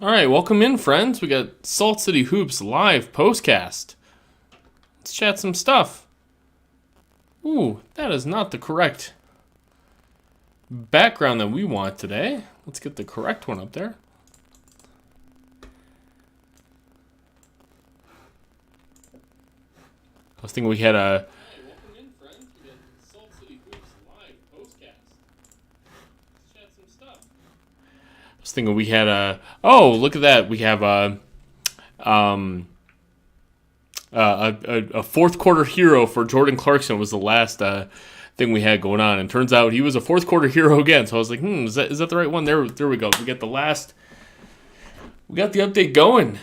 All right, welcome in, friends. We got Salt City Hoops live postcast. Let's chat some stuff. Ooh, that is not the correct background that we want today. Let's get the correct one up there. I was thinking we had a... Welcome in, friends. We got Salt City Hoops live postcast. Let's chat some stuff. I was thinking we had a... Oh, look at that. We have a fourth quarter hero for Jordan Clarkson was the last thing we had going on, and turns out he was a fourth quarter hero again. So I was like, is that the right one? There we go. We got the update going.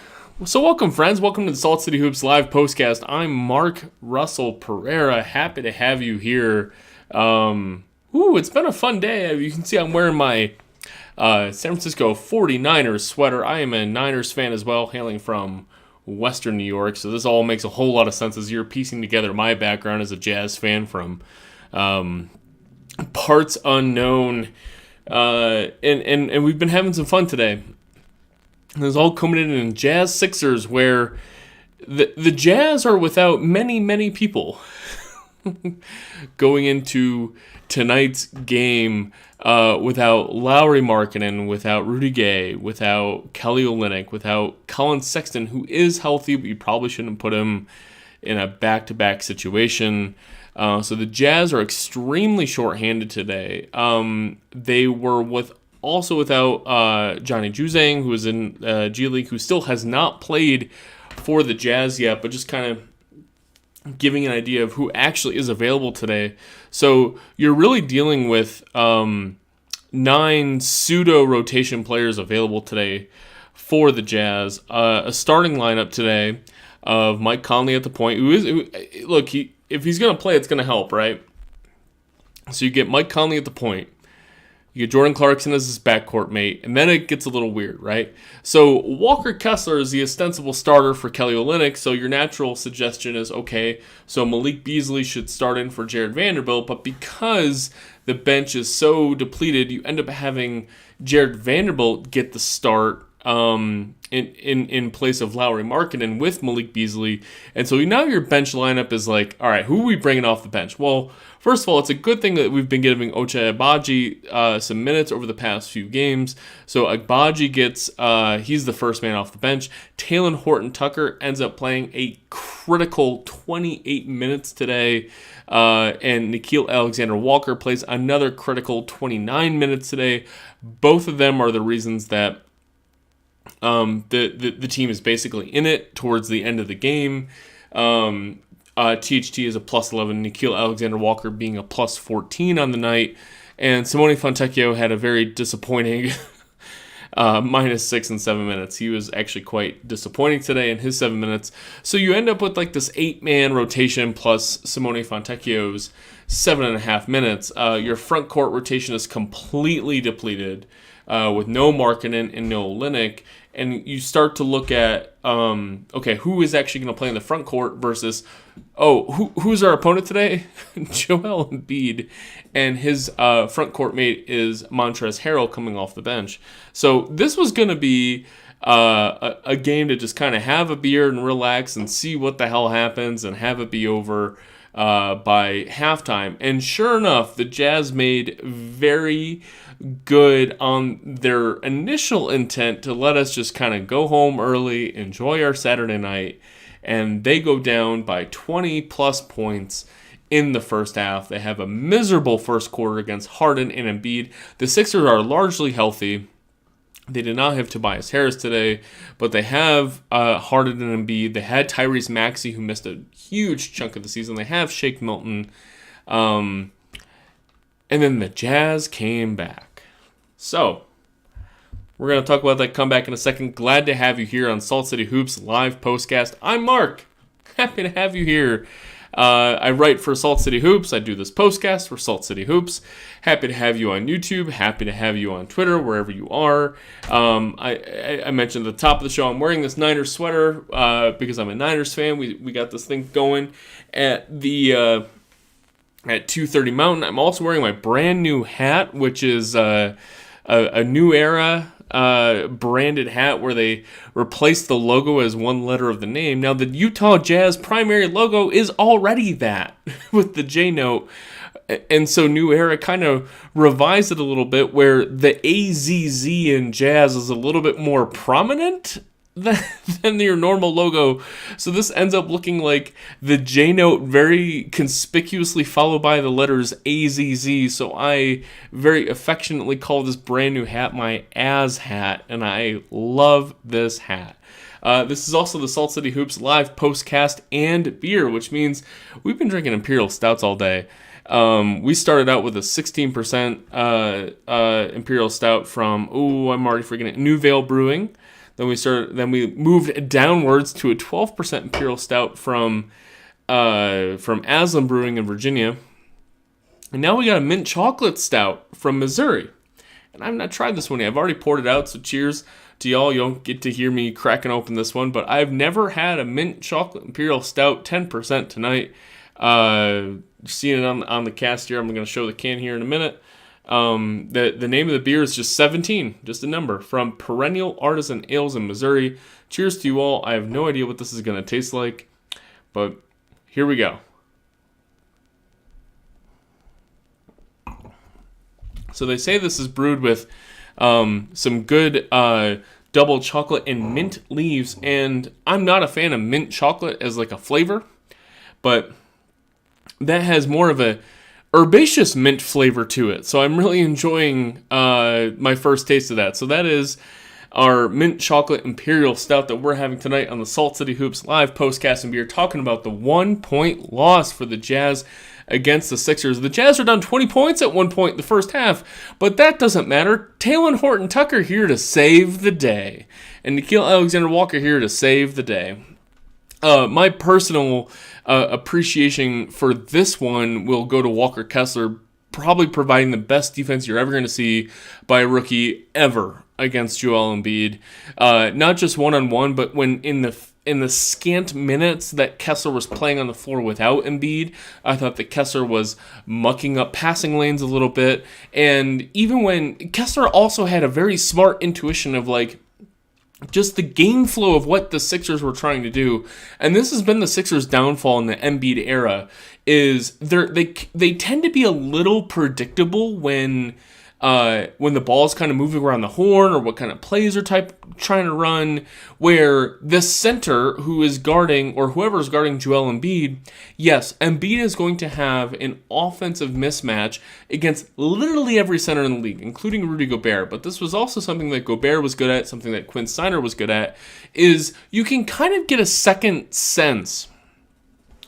So welcome, friends. Welcome to the Salt City Hoops live postcast. I'm Mark Pereira. Happy to have you here. It's been a fun day. You can see I'm wearing my San Francisco 49ers sweater. I am a Niners fan as well, hailing from Western New York, so this all makes a whole lot of sense as you're piecing together my background as a Jazz fan from parts unknown, and we've been having some fun today. And it's all culminated in Jazz Sixers, where the Jazz are without many people going into tonight's game, without Lauri Markkanen, without Rudy Gay, without Kelly Olynyk, without Colin Sexton, who is healthy, but you probably shouldn't put him in a back-to-back situation. So the Jazz are extremely shorthanded today. They were also without Johnny Juzang, who is in G League, who still has not played for the Jazz yet, but just kind of giving an idea of who actually is available today. So you're really dealing with 9 pseudo-rotation players available today for the Jazz. A starting lineup today of Mike Conley at the point. If he's going to play, it's going to help, right? So you get Mike Conley at the point. You get Jordan Clarkson as his backcourt mate, and then it gets a little weird, right? So Walker Kessler is the ostensible starter for Kelly Olynyk, so your natural suggestion is, okay, so Malik Beasley should start in for Jared Vanderbilt, but because the bench is so depleted, you end up having Jared Vanderbilt get the start in place of Lauri Markkanen with Malik Beasley, and so now your bench lineup is like, all right, who are we bringing off the bench? Well, first of all, it's a good thing that we've been giving Ochai Agbaji some minutes over the past few games. So Agbaji gets, he's the first man off the bench. Talen Horton-Tucker ends up playing a critical 28 minutes today. And Nickeil Alexander-Walker plays another critical 29 minutes today. Both of them are the reasons that the team is basically in it towards the end of the game. THT is a plus 11, Nickeil Alexander-Walker being a plus 14 on the night, and Simone Fontecchio had a very disappointing minus 6 and 7 minutes. He was actually quite disappointing today in his 7 minutes. So you end up with like this 8-man rotation plus Simone Fontecchio's 7.5 minutes. Your front court rotation is completely depleted with no Markkanen and no Olynyk. And you start to look at, who is actually going to play in the front court versus, who's our opponent today? Joel Embiid, and his front court mate is Montrezl Harrell coming off the bench. So this was going to be a game to just kind of have a beer and relax and see what the hell happens and have it be over by halftime. And sure enough, the Jazz made very good on their initial intent to let us just kind of go home early, enjoy our Saturday night, and they go down by 20 plus points in the first half. They have a miserable first quarter against Harden and Embiid. The Sixers are largely healthy. They did not have Tobias Harris today, but they have Harden and Embiid. They had Tyrese Maxey, who missed a huge chunk of the season. They have Shake Milton. And then the Jazz came back. So, we're going to talk about that comeback in a second. Glad to have you here on Salt City Hoops live postcast. I'm Mark. Happy to have you here. I write for Salt City Hoops. I do this postcast for Salt City Hoops. Happy to have you on YouTube. Happy to have you on Twitter, wherever you are. I mentioned at the top of the show, I'm wearing this Niners sweater because I'm a Niners fan. We got this thing going at the at 230 Mountain. I'm also wearing my brand new hat, which is a new era branded hat where they replaced the logo as one letter of the name. Now, the Utah Jazz primary logo is already that with the J note. And so New Era kind of revised it a little bit where the AZZ in Jazz is a little bit more prominent than your normal logo. So this ends up looking like the J note very conspicuously followed by the letters AZZ. So I very affectionately call this brand new hat my Az hat, and I love this hat. This is also the Salt City Hoops live postcast and beer, which means we've been drinking Imperial Stouts all day. We started out with a 16% Imperial Stout from, I'm already forgetting it, New Vale Brewing. Then we moved downwards to a 12% Imperial Stout from Aslan Brewing in Virginia. And now we got a mint chocolate stout from Missouri. And I've not tried this one yet. I've already poured it out, so cheers to y'all. You don't get to hear me cracking open this one, but I've never had a mint chocolate Imperial Stout 10% tonight. Seeing it on the cast here, I'm going to show the can here in a minute. The name of the beer is just 17, just a number, from Perennial Artisan Ales in Missouri. Cheers to you all. I have no idea what this is going to taste like, but here we go. So they say this is brewed with some good double chocolate and mint leaves, and I'm not a fan of mint chocolate as like a flavor, but that has more of a herbaceous mint flavor to it. So I'm really enjoying my first taste of that. So that is our mint chocolate Imperial Stout that we're having tonight on the Salt City Hoops live postcast and beer, talking about the 1-point loss for the Jazz against the Sixers. The Jazz are down 20 points at one point in the first half, but that doesn't matter. Talen Horton-Tucker here to save the day, and Nickeil Alexander-Walker here to save the day. My personal appreciation for this one will go to Walker Kessler, probably providing the best defense you're ever going to see by a rookie ever against Joel Embiid. Not just one-on-one, but when in the scant minutes that Kessler was playing on the floor without Embiid, I thought that Kessler was mucking up passing lanes a little bit. And even when Kessler also had a very smart intuition of like, just the game flow of what the Sixers were trying to do, and this has been the Sixers' downfall in the Embiid era, is they tend to be a little predictable when the ball is kind of moving around the horn or what kind of plays are trying to run, where the center who is guarding or whoever is guarding Joel Embiid, yes, Embiid is going to have an offensive mismatch against literally every center in the league, including Rudy Gobert. But this was also something that Gobert was good at, something that Quinn Snyder was good at, is you can kind of get a second sense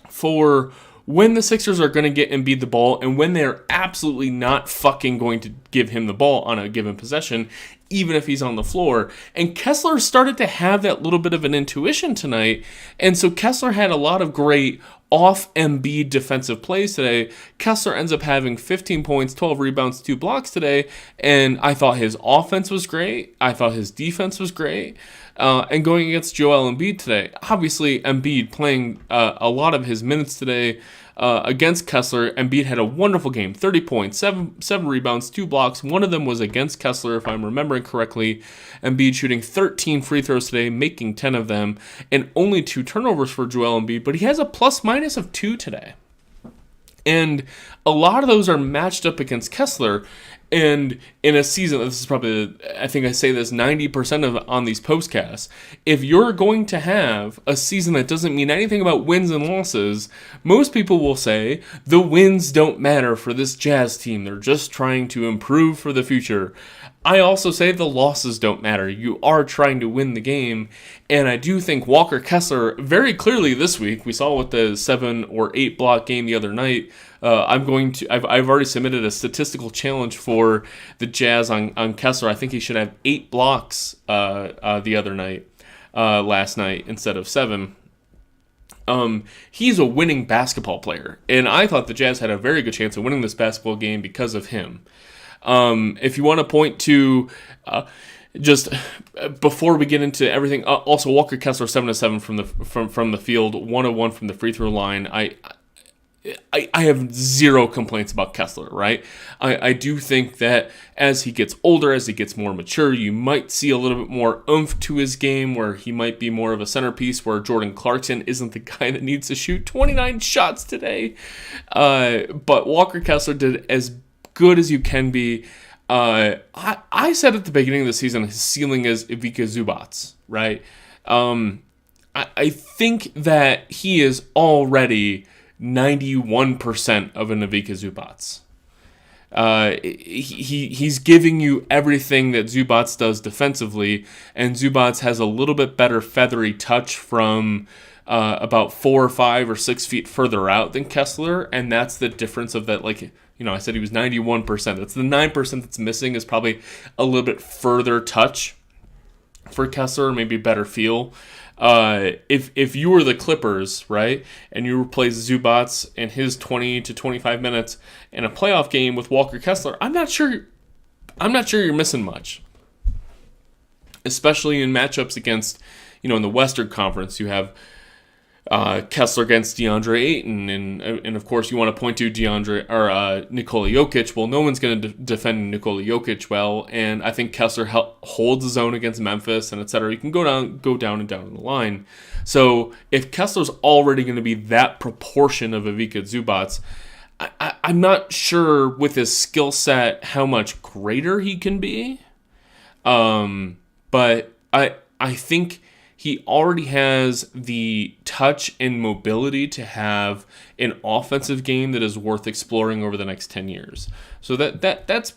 for when the Sixers are going to get Embiid the ball and when they're absolutely not fucking going to give him the ball on a given possession, even if he's on the floor. And Kessler started to have that little bit of an intuition tonight, and so Kessler had a lot of great off Embiid defensive plays today. Kessler ends up having 15 points, 12 rebounds, 2 blocks today, and I thought his offense was great. I thought his defense was great. And going against Joel Embiid today, obviously Embiid playing a lot of his minutes today against Kessler. Embiid had a wonderful game, 30 points, 7 rebounds, 2 blocks. One of them was against Kessler, if I'm remembering correctly. Embiid shooting 13 free throws today, making 10 of them, and only 2 turnovers for Joel Embiid, but he has a plus-minus of 2 today. And a lot of those are matched up against Kessler. And in a season, this is probably, I think I say this 90% of on these postcasts, if you're going to have a season that doesn't mean anything about wins and losses, most people will say the wins don't matter for this Jazz team. They're just trying to improve for the future. I also say the losses don't matter. You are trying to win the game. And I do think Walker Kessler, very clearly this week, we saw with the 7 or 8 block game the other night, I've already submitted a statistical challenge for the Jazz on Kessler. I think he should have 8 blocks the other night, last night, instead of 7. He's a winning basketball player, and I thought the Jazz had a very good chance of winning this basketball game because of him. If you want to point to just before we get into everything, also Walker Kessler 7 of 7 from the field, 1 of 1 from the free throw line. I have zero complaints about Kessler, right? I do think that as he gets older, as he gets more mature, you might see a little bit more oomph to his game where he might be more of a centerpiece, where Jordan Clarkson isn't the guy that needs to shoot 29 shots today. But Walker Kessler did as good as you can be. I said at the beginning of the season his ceiling is Ivica Zubac, right? I think that he is already 91% of an Ivica Zubac. He's giving you everything that Zubac does defensively, and Zubac has a little bit better feathery touch from about 4 or 5 or 6 feet further out than Kessler, and that's the difference of that. Like, I said he was 91%. That's the 9% that's missing is probably a little bit further touch for Kessler, maybe better feel. If you were the Clippers, right, and you replace Zubac in his 20 to 25 minutes in a playoff game with Walker Kessler, I'm not sure you're missing much. Especially in matchups against, in the Western Conference, you have Kessler against DeAndre Ayton, and of course you want to point to Nikola Jokic. Well, no one's going to defend Nikola Jokic well, and I think Kessler holds his own against Memphis and etc. You can go down and down the line. So if Kessler's already going to be that proportion of Ivica Zubac, I'm not sure with his skill set how much greater he can be. But I think he already has the touch and mobility to have an offensive game that is worth exploring over the next 10 years. So that's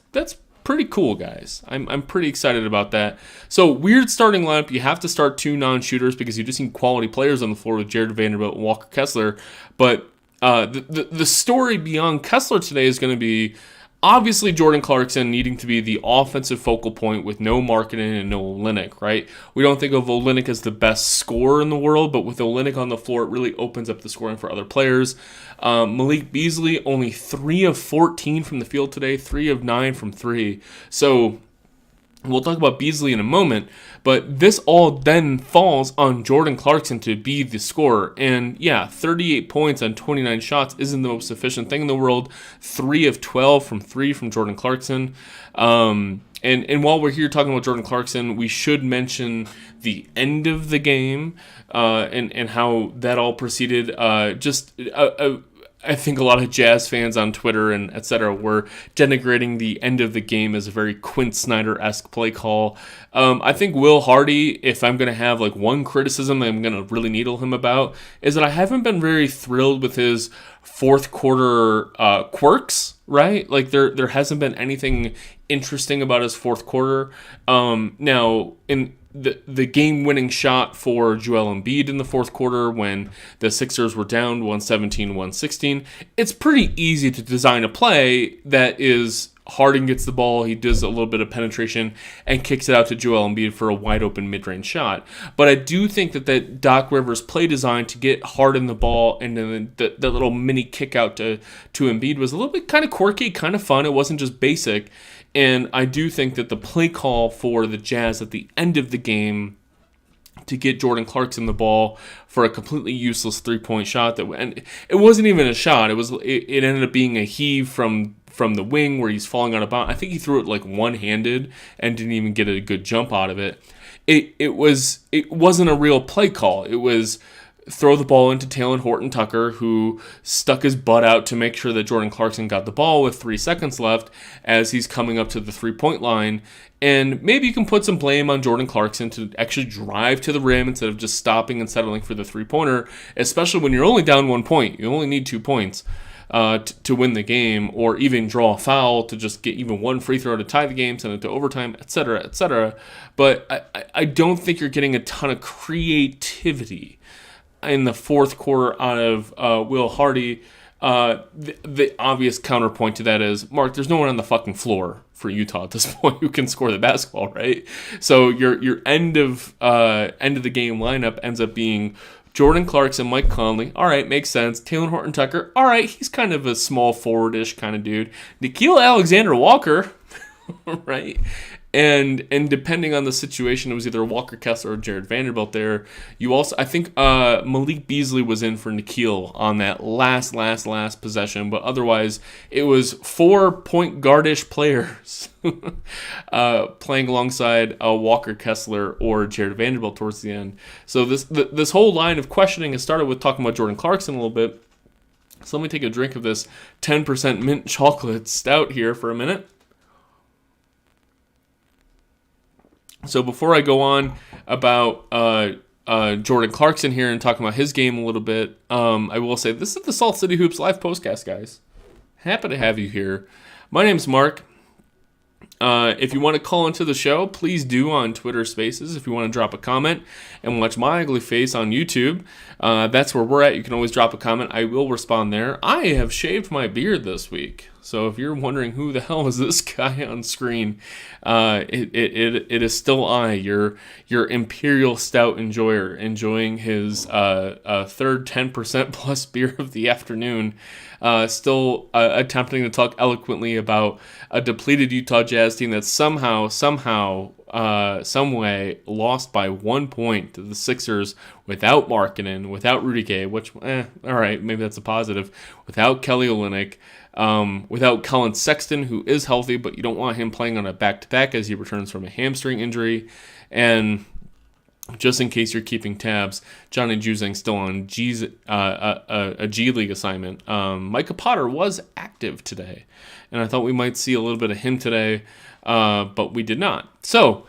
pretty cool, guys. I'm pretty excited about that. So weird starting lineup. You have to start 2 non-shooters because you just need quality players on the floor with Jared Vanderbilt and Walker Kessler. But the story beyond Kessler today is going to be obviously Jordan Clarkson needing to be the offensive focal point with no Markkanen and no Olynyk, right? We don't think of Olynyk as the best scorer in the world, but with Olynyk on the floor, it really opens up the scoring for other players. Malik Beasley, only 3 of 14 from the field today, 3 of 9 from 3. So we'll talk about Beasley in a moment, but this all then falls on Jordan Clarkson to be the scorer. And yeah, 38 points on 29 shots isn't the most efficient thing in the world. 3 of 12 from 3 from Jordan Clarkson. And while we're here talking about Jordan Clarkson, we should mention the end of the game and how that all proceeded. I think a lot of Jazz fans on Twitter and etc. were denigrating the end of the game as a very Quinn Snyder-esque play call. I think Will Hardy, if I'm going to have like one criticism I'm going to really needle him about, is that I haven't been very thrilled with his fourth quarter quirks, right? Like there hasn't been anything interesting about his fourth quarter. Now, in the game-winning shot for Joel Embiid in the fourth quarter when the Sixers were down 117-116, it's pretty easy to design a play that is Harden gets the ball, he does a little bit of penetration, and kicks it out to Joel Embiid for a wide-open mid-range shot. But I do think that Doc Rivers' play design to get Harden the ball and then that little mini kick out to Embiid was a little bit kind of quirky, kind of fun. It wasn't just basic. And I do think that the play call for the Jazz at the end of the game to get Jordan Clarkson the ball for a completely useless three-point shot and it wasn't even a shot. It ended up being a heave from the wing where he's falling out of bounds. I think he threw it like one-handed and didn't even get a good jump out of it. It wasn't a real play call. It was throw the ball into Talen Horton-Tucker, who stuck his butt out to make sure that Jordan Clarkson got the ball with 3 seconds left as he's coming up to the three-point line. And maybe you can put some blame on Jordan Clarkson to actually drive to the rim instead of just stopping and settling for the three-pointer, especially when you're only down 1 point. You only need 2 points to win the game, or even draw a foul to just get even one free throw to tie the game, send it to overtime, etc., etc. But I don't think you're getting a ton of creativity in the fourth quarter out of Will Hardy. The obvious counterpoint to that is, Mark, there's no one on the fucking floor for Utah at this point who can score the basketball, right? So your end of the game lineup ends up being Jordan Clarkson, Mike Conley. All right, makes sense. Talen Horton-Tucker. All right, he's kind of a small forwardish kind of dude. Nickeil Alexander-Walker, right? And depending on the situation, it was either Walker Kessler or Jared Vanderbilt there. You also, I think Malik Beasley was in for Nikhil on that last possession, but otherwise it was 4 point guardish players playing alongside Walker Kessler or Jared Vanderbilt towards the end. So this whole line of questioning has started with talking about Jordan Clarkson a little bit. So let me take a drink of this 10% mint chocolate stout here for a minute. So before I go on about Jordan Clarkson here and talking about his game a little bit, I will say this is the Salt City Hoops live postcast, guys. Happy to have you here. My name's Mark. If you want to call into the show, please do on Twitter Spaces. If you want to drop a comment and watch my ugly face on YouTube, that's where we're at. You can always drop a comment. I will respond there. I have shaved my beard this week. So if you're wondering who the hell is this guy on screen, it is still I, your Imperial Stout enjoyer, enjoying his third 10% plus beer of the afternoon. Still attempting to talk eloquently about a depleted Utah Jazz team that somehow, some way lost by 1 point to the Sixers without Markkanen, without Rudy Gay, which, all right, maybe that's a positive, without Kelly Olynyk, without Colin Sexton, who is healthy, but you don't want him playing on a back-to-back as he returns from a hamstring injury, and just in case you're keeping tabs, Johnny Juzang still on a G League assignment. Micah Potter was active today, and I thought we might see a little bit of him today, but we did not. So,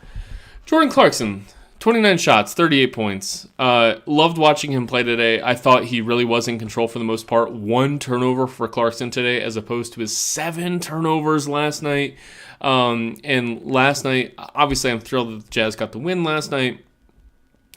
Jordan Clarkson, 29 shots, 38 points. Loved watching him play today. I thought he really was in control for the most part. 1 turnover for Clarkson today as opposed to his 7 turnovers last night. And last night, obviously I'm thrilled that the Jazz got the win last night.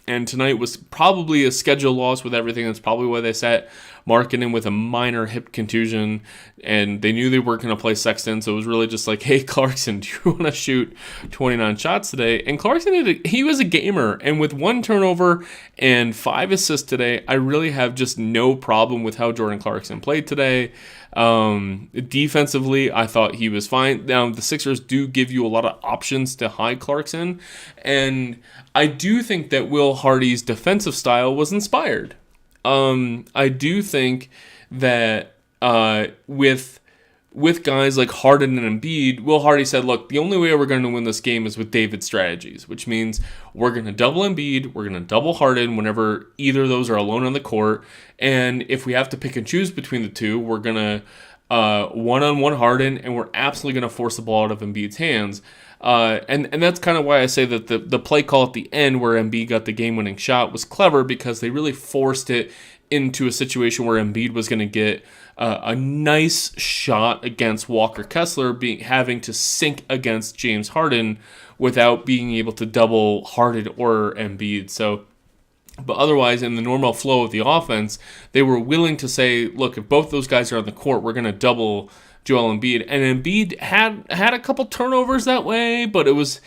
And tonight was probably a schedule loss with everything. That's probably why they sat Markkanen with a minor hip contusion. And they knew they weren't going to play Sexton. So it was really just like, hey, Clarkson, do you want to shoot 29 shots today? And Clarkson, he was a gamer. And with 1 turnover and 5 assists today, I really have just no problem with how Jordan Clarkson played today. Defensively, I thought he was fine. Now, the Sixers do give you a lot of options to hide Clarkson. And I do think that Will Hardy's defensive style was inspired. I do think that with guys like Harden and Embiid, Will Hardy said, look, the only way we're going to win this game is with David's strategies, which means we're going to double Embiid, we're going to double Harden whenever either of those are alone on the court, and if we have to pick and choose between the two, we're going to one-on-one Harden, and we're absolutely going to force the ball out of Embiid's hands. And that's kind of why I say that the play call at the end where Embiid got the game-winning shot was clever because they really forced it into a situation where Embiid was going to get a nice shot against Walker Kessler, having to sink against James Harden without being able to double Harden or Embiid. So, but otherwise, in the normal flow of the offense, they were willing to say, look, if both those guys are on the court, we're going to double Joel Embiid. And Embiid had a couple turnovers that way, but it was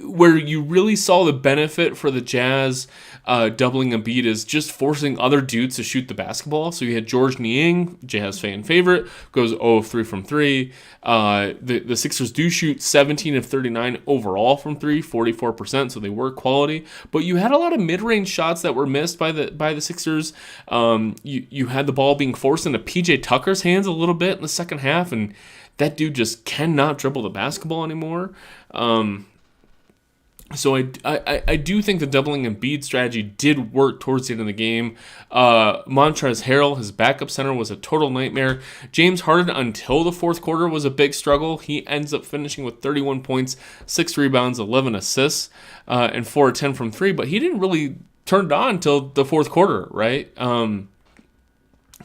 where you really saw the benefit for the Jazz doubling Embiid is just forcing other dudes to shoot the basketball. So you had George Niang, Jazz fan favorite, goes 0 of 3 from 3. The Sixers do shoot 17 of 39 overall from 3, 44%, so they were quality. But you had a lot of mid-range shots that were missed by the Sixers. You had the ball being forced into PJ Tucker's hands a little bit in the second half, and that dude just cannot dribble the basketball anymore. So I do think the doubling Embiid strategy did work towards the end of the game. Montrezl Harrell, his backup center, was a total nightmare. James Harden, until the fourth quarter, was a big struggle. He ends up finishing with 31 points, 6 rebounds, 11 assists, and 4 of 10 from 3. But he didn't really turn it on until the fourth quarter, right?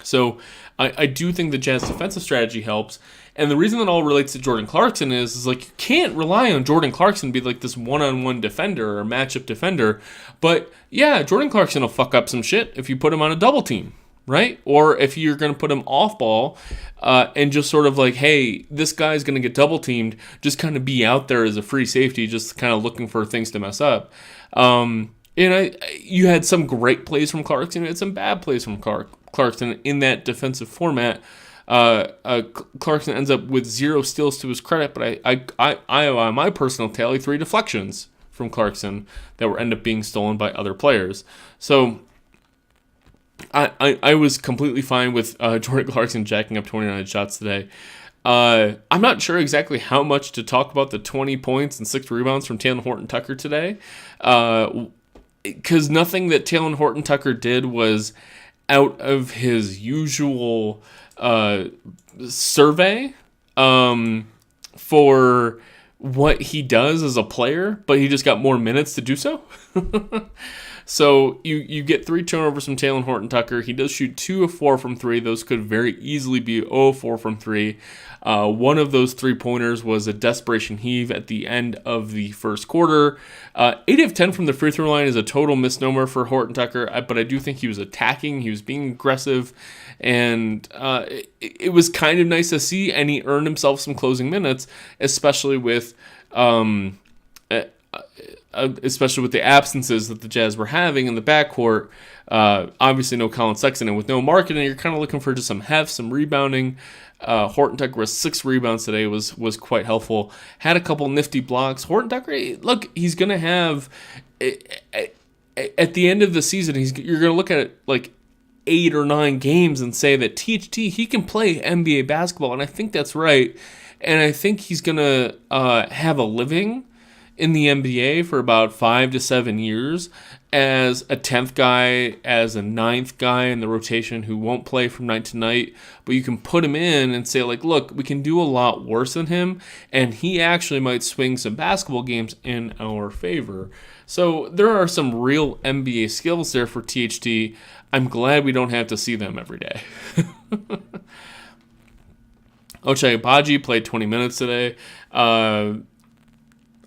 So I do think the Jazz defensive strategy helps. And the reason that all relates to Jordan Clarkson is like you can't rely on Jordan Clarkson to be like this one-on-one defender or matchup defender. But yeah, Jordan Clarkson will fuck up some shit if you put him on a double team, right? Or if you're going to put him off ball and just sort of like, hey, this guy's going to get double teamed, just kind of be out there as a free safety, just kind of looking for things to mess up. You had some great plays from Clarkson, you had some bad plays from Clarkson in that defensive format. Clarkson ends up with 0 steals to his credit, but I on my personal tally 3 deflections from Clarkson that were end up being stolen by other players. So I was completely fine with Jordan Clarkson jacking up 29 shots today. I'm not sure exactly how much to talk about the 20 points and 6 rebounds from Talen Horton-Tucker today, because nothing that Talen Horton-Tucker did was out of his usual survey for what he does as a player, but he just got more minutes to do so. So you get 3 turnovers from Talen Horton-Tucker. He does shoot 2 of 4 from 3. Those could very easily be 0 of 4 from 3. One of those 3-pointers was a desperation heave at the end of the first quarter. 8 of 10 from the free throw line is a total misnomer for Horton-Tucker, but I do think he was attacking. He was being aggressive, and it was kind of nice to see, and he earned himself some closing minutes, especially with the absences that the Jazz were having in the backcourt. Obviously no Colin Sexton, and with no marketing, you're kind of looking for just some heft, some rebounding. Horton-Tucker with 6 rebounds today was quite helpful. Had a couple nifty blocks. Horton-Tucker, look, he's going to have, at the end of the season, you're going to look at it like 8 or 9 games and say that THT, he can play NBA basketball, and I think that's right. And I think he's going to have a living in the NBA for about 5 to 7 years as a 10th guy, as a 9th guy in the rotation who won't play from night to night, but you can put him in and say, like, look, we can do a lot worse than him, and he actually might swing some basketball games in our favor. So there are some real NBA skills there for THT. I'm glad we don't have to see them every day. Ochai Agbaji played 20 minutes today.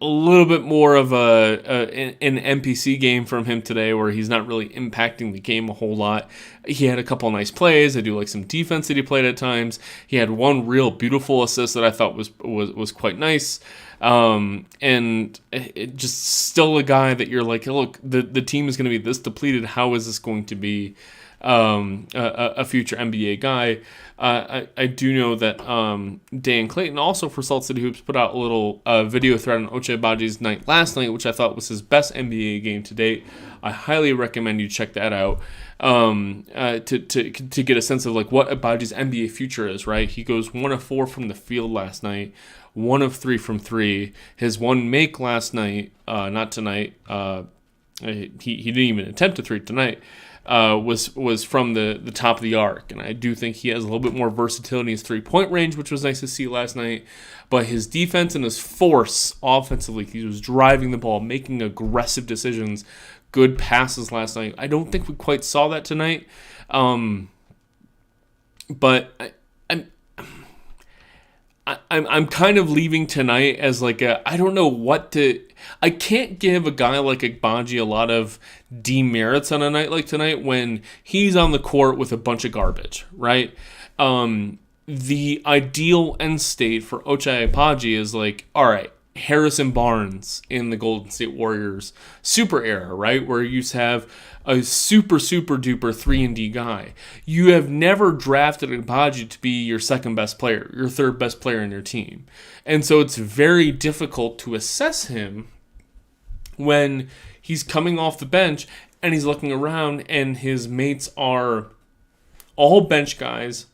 A little bit more of an NPC game from him today, where he's not really impacting the game a whole lot. He had a couple nice plays. I do like some defense that he played at times. He had one real beautiful assist that I thought was quite nice. And it just still a guy that you're like, look, the team is going to be this depleted. How is this going to be a future NBA guy? I do know that Dan Clayton, also for Salt City Hoops, put out a little video thread on Ochai Agbaji's night last night, which I thought was his best NBA game to date. I highly recommend you check that out to get a sense of like what Agbaji's NBA future is. Right, he goes 1 of 4 from the field last night, 1 of 3 from 3. His one make last night, not tonight. He didn't even attempt a 3 tonight. Was from the top of the arc, and I do think he has a little bit more versatility in his 3-point range, which was nice to see last night. But his defense and his force offensively, he was driving the ball, making aggressive decisions, good passes last night. I don't think we quite saw that tonight, but I'm kind of leaving tonight as like I don't know what to. I can't give a guy like Agbaji a lot of demerits on a night like tonight when he's on the court with a bunch of garbage, right? The ideal end state for Ochai Agbaji is like, all right, Harrison Barnes in the Golden State Warriors super era, right? Where you used to have a super duper 3-and-D guy. You have never drafted Agbaji to be your second best player, your third best player in your team. And so it's very difficult to assess him when he's coming off the bench and he's looking around and his mates are all bench guys,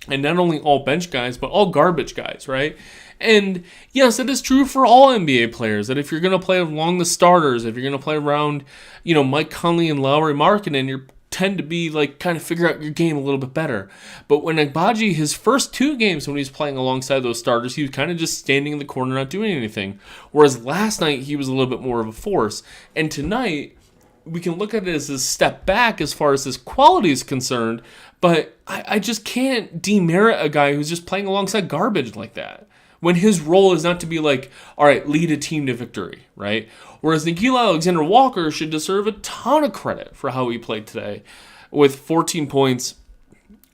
and not only all bench guys, but all garbage guys, right? And yes, it is true for all NBA players that if you're going to play along the starters, if you're going to play around, Mike Conley and Lauri Markkanen, you tend to be like kind of figure out your game a little bit better. But when Agbaji, his first 2 games when he was playing alongside those starters, he was kind of just standing in the corner not doing anything. Whereas last night he was a little bit more of a force. And tonight we can look at it as a step back as far as his quality is concerned, but I just can't demerit a guy who's just playing alongside garbage like that, when his role is not to be like, all right, lead a team to victory, right? Whereas Nickeil Alexander-Walker should deserve a ton of credit for how he played today, with 14 points,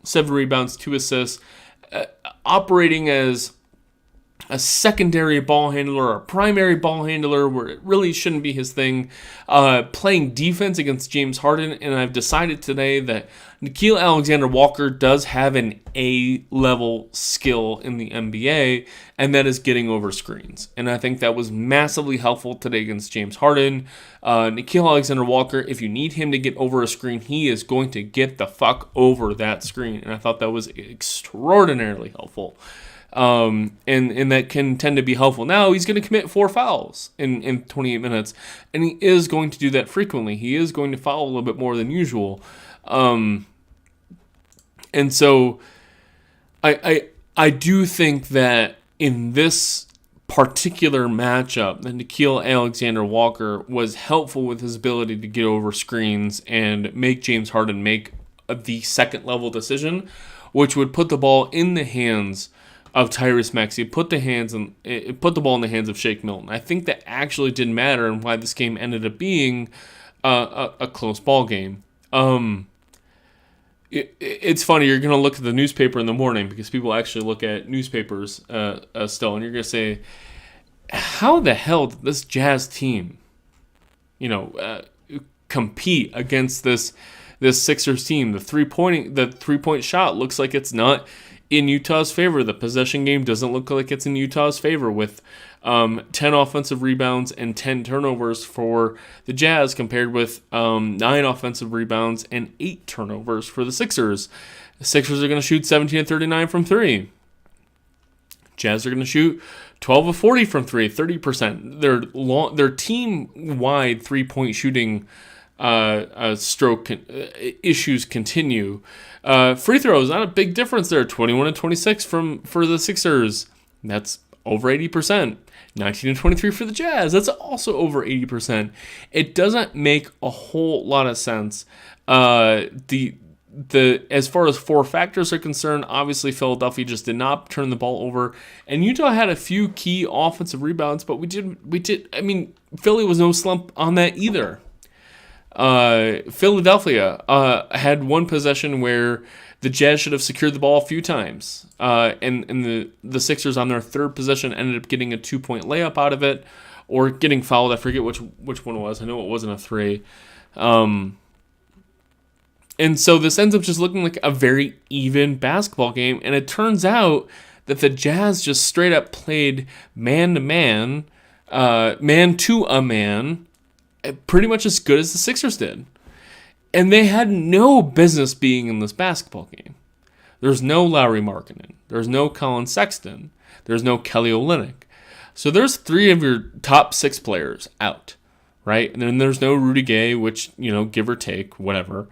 7 rebounds, 2 assists, operating as a secondary ball handler or a primary ball handler where it really shouldn't be his thing, playing defense against James Harden. And I've decided today that Nickeil Alexander-Walker does have an A-level skill in the NBA, and that is getting over screens. And I think that was massively helpful today against James Harden. Nickeil Alexander-Walker, if you need him to get over a screen, he is going to get the fuck over that screen. And I thought that was extraordinarily helpful. And that can tend to be helpful. Now, he's going to commit 4 fouls in 28 minutes, and he is going to do that frequently. He is going to foul a little bit more than usual. And so I do think that in this particular matchup, that Nickeil Alexander-Walker was helpful with his ability to get over screens and make James Harden make the second-level decision, which would put the ball in the hands of Tyrese Maxey, put the ball in the hands of Shake Milton. I think that actually didn't matter, and why this game ended up being a close ball game. It's funny, you're going to look at the newspaper in the morning, because people actually look at newspapers still, and you're going to say, how the hell did this Jazz team, compete against this Sixers team? The three-point shot looks like it's not in Utah's favor. The possession game doesn't look like it's in Utah's favor, with 10 offensive rebounds and 10 turnovers for the Jazz, compared with 9 offensive rebounds and 8 turnovers for the Sixers. The Sixers are going to shoot 17 of 39 from 3. Jazz are going to shoot 12 of 40 from 3, 30%. Their team-wide three-point shooting issues continue. Free throws, not a big difference there. 21 and 26 for the Sixers. That's over 80%. 19 and 23 for the Jazz. That's also over 80%. It doesn't make a whole lot of sense. As far as 4 factors are concerned, obviously Philadelphia just did not turn the ball over, and Utah had a few key offensive rebounds, but we did. I mean, Philly was no slump on that either. Philadelphia had one possession where the Jazz should have secured the ball a few times, and the Sixers on their third possession ended up getting a 2-point layup out of it, or getting fouled. I forget which one it was. I know it wasn't a 3. And so this ends up just looking like a very even basketball game, and it turns out that the Jazz just straight up played man-to-man, man-to-a-man, pretty much as good as the Sixers did. And they had no business being in this basketball game. There's no Lauri Markkanen. There's no Colin Sexton. There's no Kelly Olynyk. So there's 3 of your top 6 players out, right? And then there's no Rudy Gay, which, give or take, whatever.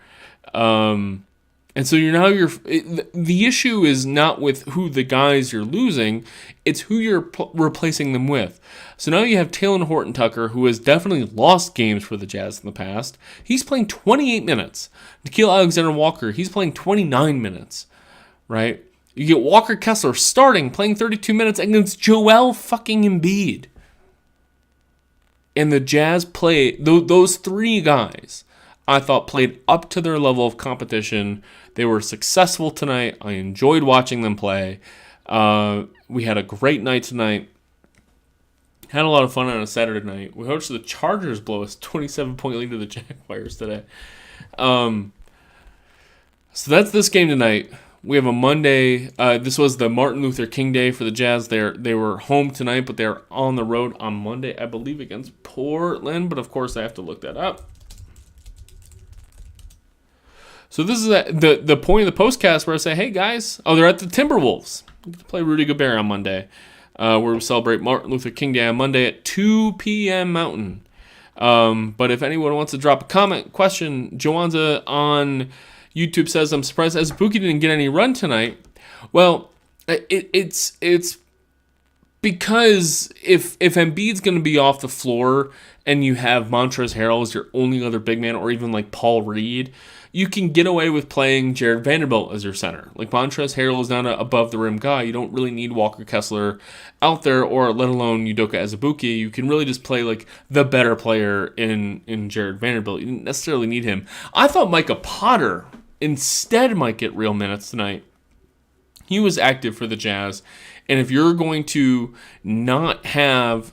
And so the issue is not with who the guys you're losing, it's who you're replacing them with. So now you have Talen Horton-Tucker, who has definitely lost games for the Jazz in the past. He's playing 28 minutes. Nickeil Alexander-Walker, he's playing 29 minutes, right? You get Walker Kessler starting, playing 32 minutes against Joel fucking Embiid. And the Jazz play, those 3 guys, I thought played up to their level of competition. They were successful tonight. I enjoyed watching them play. We had a great night tonight. Had a lot of fun on a Saturday night. We hosted the Chargers blow us 27-point lead to the Jaguars today. So that's this game tonight. We have a Monday. This was the Martin Luther King Day for the Jazz. They were home tonight, but they're on the road on Monday, I believe, against Portland. But of course, I have to look that up. So this is the point of the postcast where I say, hey guys, they're at the Timberwolves. We get to play Rudy Gobert on Monday, where we celebrate Martin Luther King Day on Monday at 2 p.m. Mountain. But if anyone wants to drop a comment, question, Joanza on YouTube says, I'm surprised Azubuike didn't get any run tonight. Well, it's because if Embiid's going to be off the floor and you have Montrezl Harrell as your only other big man, or even like Paul Reed, you can get away with playing Jared Vanderbilt as your center. Like, Montrezl Harrell is not an above-the-rim guy. You don't really need Walker Kessler out there, or let alone Udoka Azubuike. You can really just play, like, the better player in Jared Vanderbilt. You didn't necessarily need him. I thought Micah Potter instead might get real minutes tonight. He was active for the Jazz, And if you're going to not have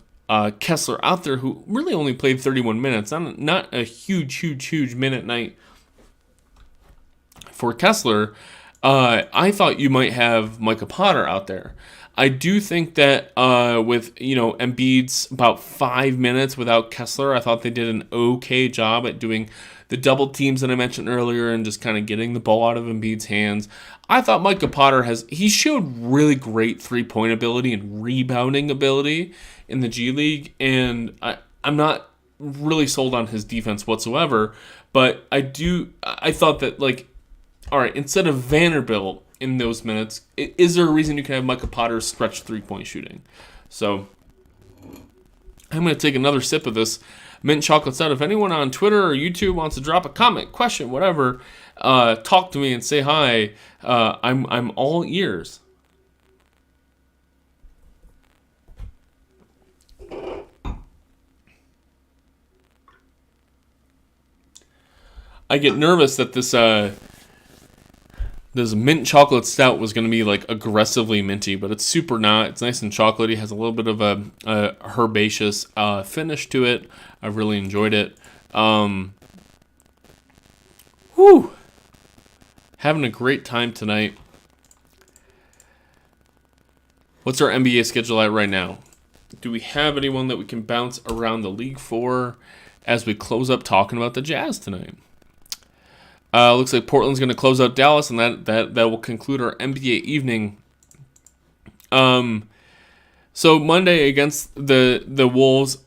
Kessler out there, who really only played 31 minutes, not a huge minute night for Kessler, I thought you might have Micah Potter out there. I do think that with Embiid's about 5 minutes without Kessler, I thought they did an okay job at doing the double teams that I mentioned earlier and just kind of getting the ball out of Embiid's hands. I thought Micah Potter he showed really great 3-point ability and rebounding ability in the G League, and I'm not really sold on his defense whatsoever, but I thought that, like, all right, instead of Vanderbilt in those minutes, is there a reason you can have Micah Potter stretch 3-point shooting? So I'm going to take another sip of this mint chocolate stout. If anyone on Twitter or YouTube wants to drop a comment, question, whatever, talk to me and say hi. I'm all ears. I get nervous that this mint chocolate stout was going to be like aggressively minty, but it's super not. It's nice and chocolatey. Has a little bit of a herbaceous finish to it. I've really enjoyed it. Having a great time tonight. What's our NBA schedule at right now? Do we have anyone that we can bounce around the league for as we close up talking about the Jazz tonight? Looks like Portland's going to close out Dallas, and that will conclude our NBA evening. So Monday against the Wolves,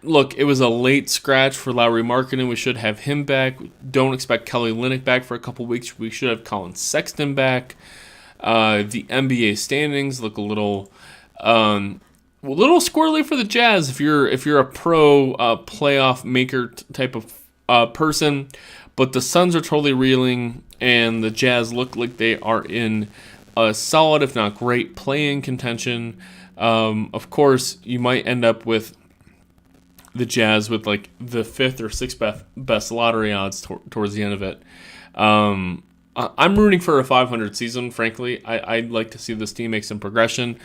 look, it was a late scratch for Lauri Markkanen. We should have him back. Don't expect Kelly Olynyk back for a couple weeks. We should have Colin Sexton back. The NBA standings look a little squirrely for the Jazz if you're a pro playoff maker type of person. But the Suns are totally reeling, and the Jazz look like they are in a solid, if not great, play-in contention. Of course, you might end up with the Jazz with like the 5th or 6th best lottery odds towards the end of it. I'm rooting for a 500 season, frankly. I'd like to see this team make some progression.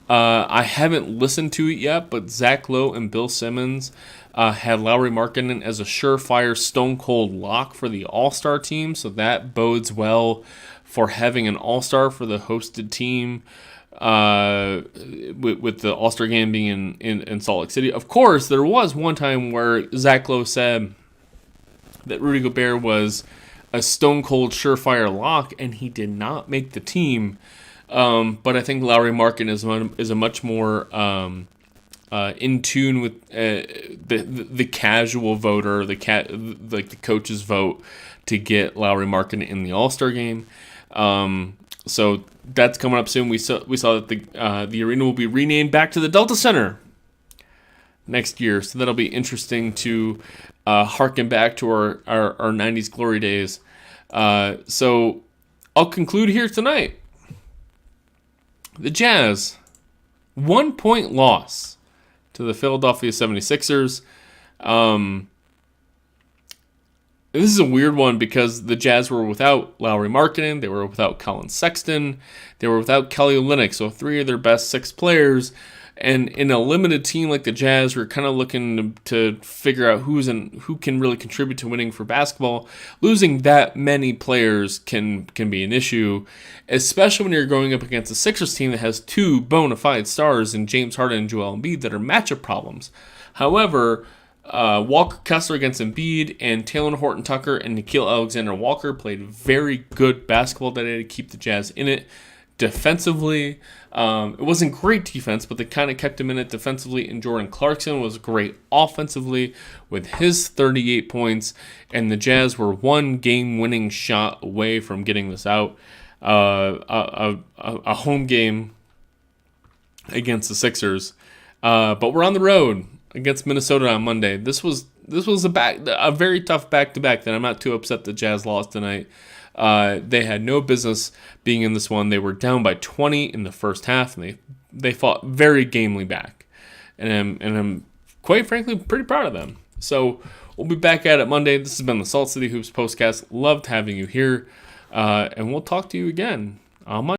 I haven't listened to it yet, but Zach Lowe and Bill Simmons had Lauri Markkanen as a surefire stone-cold lock for the All-Star team, so that bodes well for having an All-Star for the hosted team with the All-Star game being in Salt Lake City. Of course, there was one time where Zach Lowe said that Rudy Gobert was a stone-cold surefire lock, and he did not make the team. But I think Lauri Markkanen is a much more in tune with the casual voter, like the coach's vote to get Lauri Markkanen in the All-Star game. So that's coming up soon. We saw that the arena will be renamed back to the Delta Center next year, so that'll be interesting to harken back to our 90s glory days. So I'll conclude here tonight. The Jazz, 1-point loss to the Philadelphia 76ers. This is a weird one because the Jazz were without Lauri Markkanen, they were without Colin Sexton, they were without Kelly Olynyk, so 3 of their best 6 players. And in a limited team like the Jazz, we're kind of looking to figure out who can really contribute to winning for basketball. Losing that many players can be an issue, especially when you're going up against a Sixers team that has 2 bona fide stars in James Harden and Joel Embiid that are matchup problems. However, Walker Kessler against Embiid and Taylor Horton-Tucker and Nickeil Alexander-Walker played very good basketball today to keep the Jazz in it. Defensively, it wasn't great defense, but they kind of kept him in it defensively, and Jordan Clarkson was great offensively with his 38 points, and the Jazz were 1 game-winning shot away from getting this out. A home game against the Sixers, but we're on the road against Minnesota on Monday. This was a very tough back-to-back that I'm not too upset the Jazz lost tonight. They had no business being in this one. They were down by 20 in the first half, and they fought very gamely back. And I'm quite frankly pretty proud of them. So we'll be back at it Monday. This has been the Salt City Hoops Postcast. Loved having you here, and we'll talk to you again on Monday.